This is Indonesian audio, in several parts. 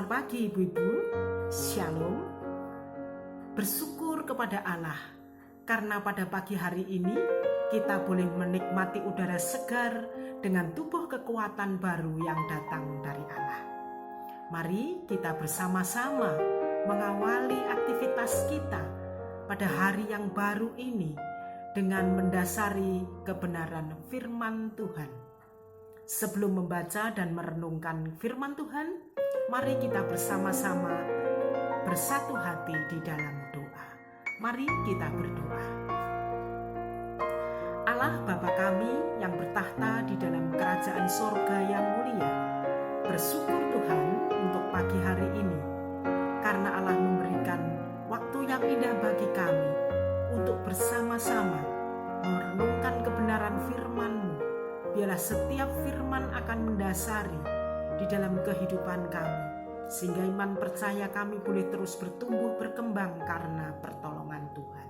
Selamat pagi Ibu-ibu, Shalom. Bersyukur kepada Allah karena pada pagi hari ini kita boleh menikmati udara segar dengan tubuh kekuatan baru yang datang dari Allah. Mari kita bersama-sama mengawali aktivitas kita pada hari yang baru ini dengan mendasari kebenaran firman Tuhan. Sebelum membaca dan merenungkan firman Tuhan, mari kita bersama-sama bersatu hati di dalam doa. Mari kita berdoa. Allah Bapa kami yang bertahta di dalam kerajaan sorga yang mulia, bersyukur Tuhan untuk pagi hari ini, karena Allah memberikan waktu yang indah bagi kami untuk bersama-sama merenungkan kebenaran firman-Mu. Biarlah setiap firman akan mendasari di dalam kehidupan kami, sehingga iman percaya kami boleh terus bertumbuh berkembang karena pertolongan Tuhan.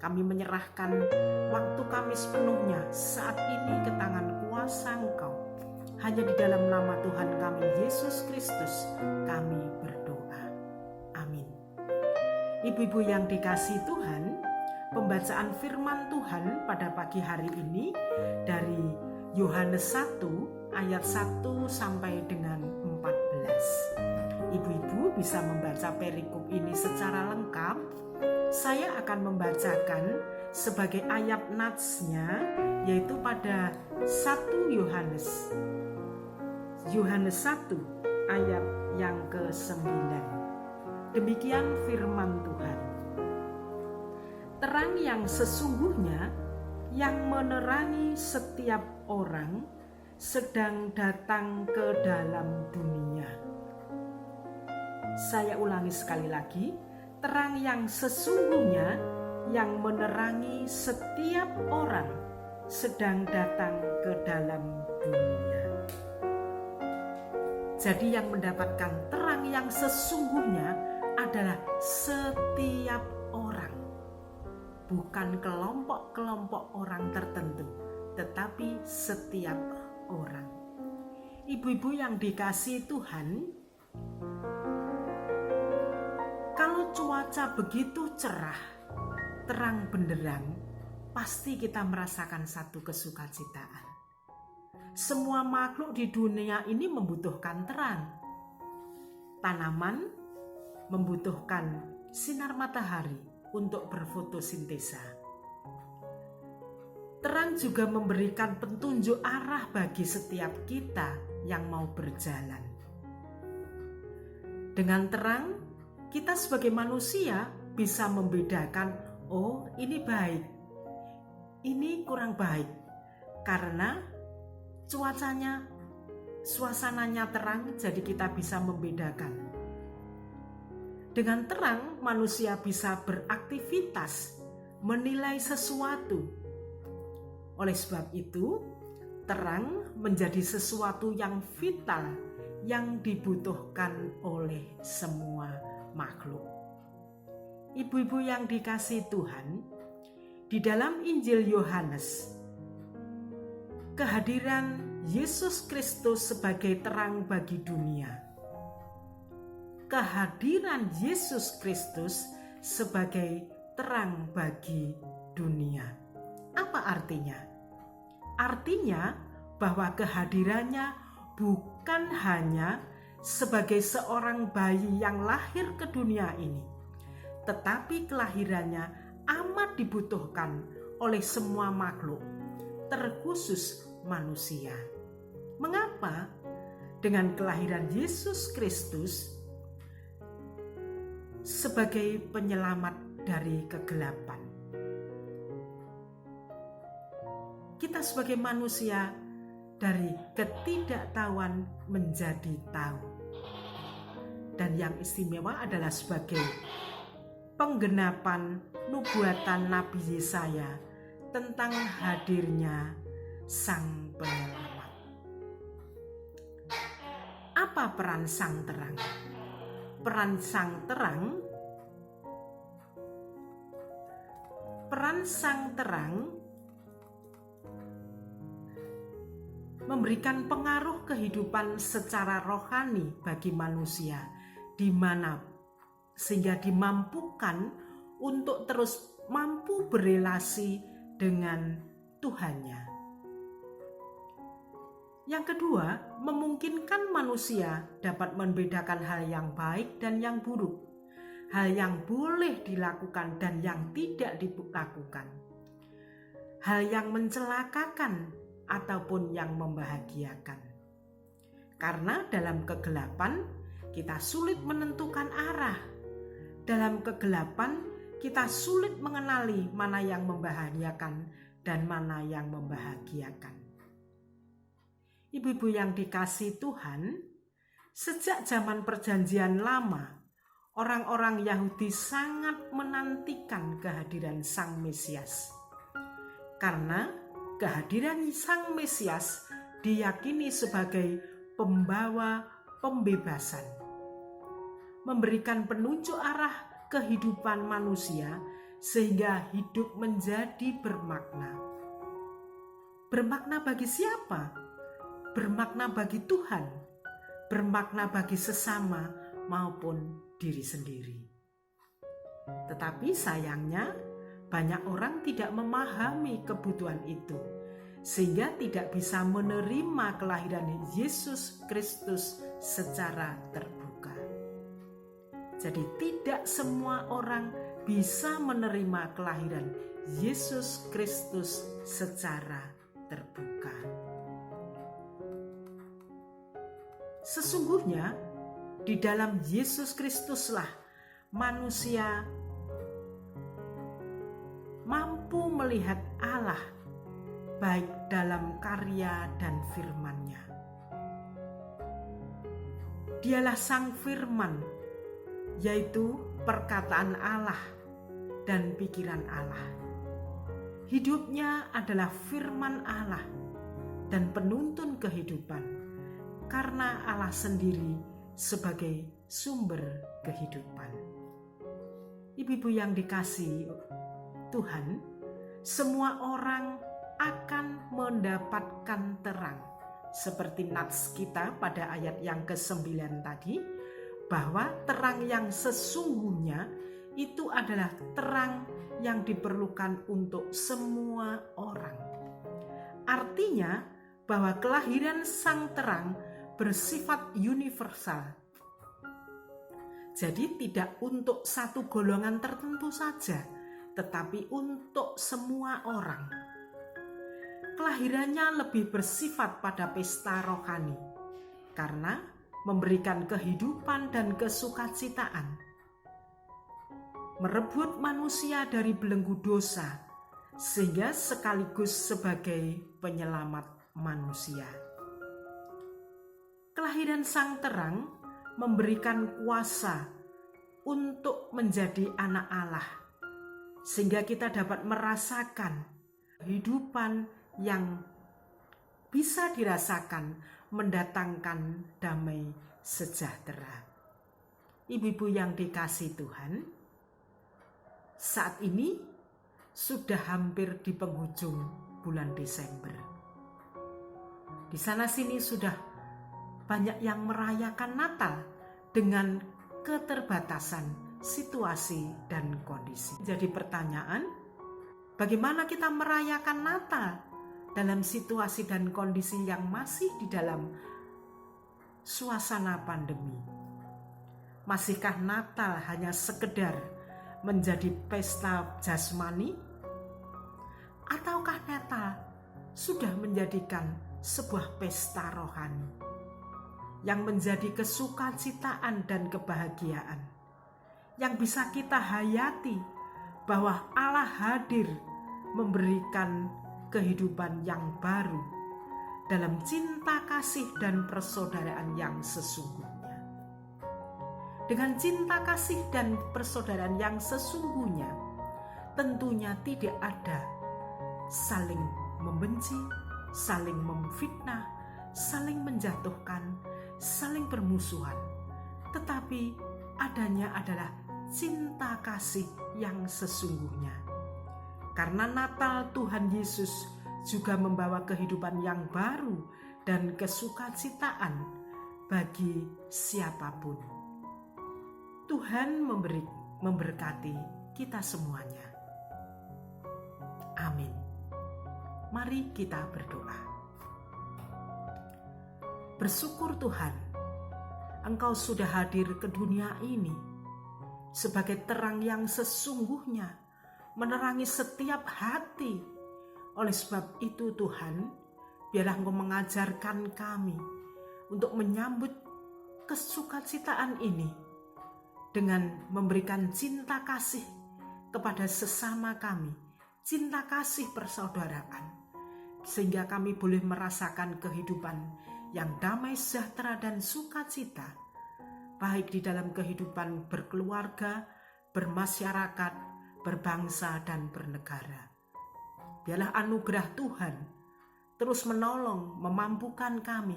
Kami menyerahkan waktu kami sepenuhnya saat ini ke tangan kuasa Engkau. Hanya di dalam nama Tuhan kami Yesus Kristus kami berdoa. Amin. Ibu-ibu yang dikasihi Tuhan, pembacaan firman Tuhan pada pagi hari ini dari Yohanes 1 ayat 1 sampai dengan 14. Ibu-ibu bisa membaca perikop ini secara lengkap. Saya akan membacakan sebagai ayat natsnya, yaitu pada 1 Yohanes 1 ayat yang ke-9. Demikian firman Tuhan. Terang yang sesungguhnya yang menerangi setiap orang sedang datang ke dalam dunia. Saya ulangi sekali lagi, terang yang sesungguhnya yang menerangi setiap orang sedang datang ke dalam dunia. Jadi yang mendapatkan terang yang sesungguhnya adalah setiap orang. Bukan kelompok-kelompok orang tertentu, tetapi setiap orang. Ibu-ibu yang dikasihi Tuhan, kalau cuaca begitu cerah, terang benderang, pasti kita merasakan satu kesukacitaan. Semua makhluk di dunia ini membutuhkan terang. Tanaman membutuhkan sinar matahari untuk berfotosintesa. Terang juga memberikan petunjuk arah bagi setiap kita yang mau berjalan. Dengan terang, kita sebagai manusia bisa membedakan, oh ini baik, ini kurang baik, karena suasananya terang, jadi kita bisa membedakan. Dengan terang, manusia bisa beraktivitas, menilai sesuatu. Oleh sebab itu, terang menjadi sesuatu yang vital, yang dibutuhkan oleh semua makhluk. Ibu-ibu yang dikasihi Tuhan, di dalam Injil Yohanes, kehadiran Yesus Kristus sebagai terang bagi dunia. Kehadiran Yesus Kristus sebagai terang bagi dunia. Apa artinya? Artinya bahwa kehadirannya bukan hanya sebagai seorang bayi yang lahir ke dunia ini, tetapi kelahirannya amat dibutuhkan oleh semua makhluk, terkhusus manusia. Mengapa? Dengan kelahiran Yesus Kristus sebagai penyelamat dari kegelapan, kita sebagai manusia dari ketidaktahuan menjadi tahu. Dan yang istimewa adalah sebagai penggenapan nubuatan Nabi Yesaya tentang hadirnya Sang Penyelamat. Apa peran Sang Terang? Peran Sang Terang memberikan pengaruh kehidupan secara rohani bagi manusia, di mana sehingga dimampukan untuk terus mampu berelasi dengan Tuhannya. Yang kedua, memungkinkan manusia dapat membedakan hal yang baik dan yang buruk, hal yang boleh dilakukan dan yang tidak dilakukan, hal yang mencelakakan ataupun yang membahagiakan. Karena dalam kegelapan kita sulit menentukan arah. Dalam kegelapan kita sulit mengenali mana yang membahagiakan dan mana yang membahagiakan. Ibu-ibu yang dikasihi Tuhan, sejak zaman Perjanjian Lama, orang-orang Yahudi sangat menantikan kehadiran Sang Mesias. Karena kehadiran Sang Mesias diyakini sebagai pembawa pembebasan, memberikan penunjuk arah kehidupan manusia sehingga hidup menjadi bermakna. Bermakna bagi siapa? Bermakna bagi Tuhan, bermakna bagi sesama maupun diri sendiri. Tetapi sayangnya banyak orang tidak memahami kebutuhan itu, sehingga tidak bisa menerima kelahiran Yesus Kristus secara terbuka. Jadi tidak semua orang bisa menerima kelahiran Yesus Kristus secara terbuka. Sesungguhnya di dalam Yesus Kristuslah manusia mampu melihat Allah baik dalam karya dan firman-Nya. Dialah Sang Firman, yaitu perkataan Allah dan pikiran Allah. Hidupnya adalah firman Allah dan penuntun kehidupan, karena Allah sendiri sebagai sumber kehidupan. Ibu-ibu yang dikasihi Tuhan, semua orang akan mendapatkan terang. Seperti nats kita pada ayat yang ke-9 tadi, bahwa terang yang sesungguhnya itu adalah terang yang diperlukan untuk semua orang. Artinya bahwa kelahiran Sang Terang bersifat universal. Jadi tidak untuk satu golongan tertentu saja, tetapi untuk semua orang. Kelahirannya lebih bersifat pada pesta rohani, karena memberikan kehidupan dan kesukacitaan, merebut manusia dari belenggu dosa, sehingga sekaligus sebagai penyelamat manusia. Kelahiran Sang Terang memberikan kuasa untuk menjadi anak Allah, sehingga kita dapat merasakan kehidupan yang bisa dirasakan mendatangkan damai sejahtera. Ibu-ibu yang dikasihi Tuhan, saat ini sudah hampir di penghujung bulan Desember. Di sana-sini sudah banyak yang merayakan Natal dengan keterbatasan situasi dan kondisi. Jadi pertanyaan, bagaimana kita merayakan Natal dalam situasi dan kondisi yang masih di dalam suasana pandemi? Masihkah Natal hanya sekedar menjadi pesta jasmani? Ataukah Natal sudah menjadikan sebuah pesta rohani yang menjadi kesukacitaan dan kebahagiaan, yang bisa kita hayati bahwa Allah hadir memberikan kehidupan yang baru dalam cinta kasih dan persaudaraan yang sesungguhnya. Dengan cinta kasih dan persaudaraan yang sesungguhnya, tentunya tidak ada saling membenci, saling memfitnah, saling menjatuhkan, saling bermusuhan, tetapi adanya adalah cinta kasih yang sesungguhnya. Karena Natal Tuhan Yesus juga membawa kehidupan yang baru dan kesukacitaan bagi siapapun. Tuhan memberkati kita semuanya. Amin. Mari kita berdoa. Bersyukur Tuhan, Engkau sudah hadir ke dunia ini sebagai terang yang sesungguhnya menerangi setiap hati. Oleh sebab itu Tuhan, biarlah Engkau mengajarkan kami untuk menyambut kesukacitaan ini dengan memberikan cinta kasih kepada sesama kami, cinta kasih persaudaraan, sehingga kami boleh merasakan kehidupan yang damai, sejahtera, dan sukacita, baik di dalam kehidupan berkeluarga, bermasyarakat, berbangsa, dan bernegara. Biarlah anugerah Tuhan terus menolong, memampukan kami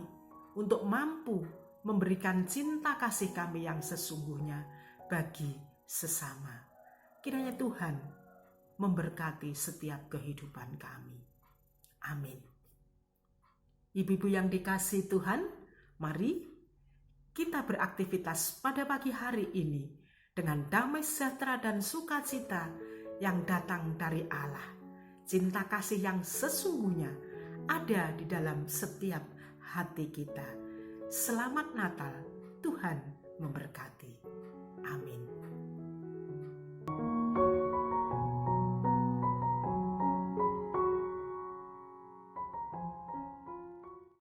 untuk mampu memberikan cinta kasih kami yang sesungguhnya bagi sesama. Kiranya Tuhan memberkati setiap kehidupan kami. Amin. Ibu-ibu yang dikasihi Tuhan, mari kita beraktivitas pada pagi hari ini dengan damai sejahtera dan sukacita yang datang dari Allah. Cinta kasih yang sesungguhnya ada di dalam setiap hati kita. Selamat Natal, Tuhan memberkati. Amin.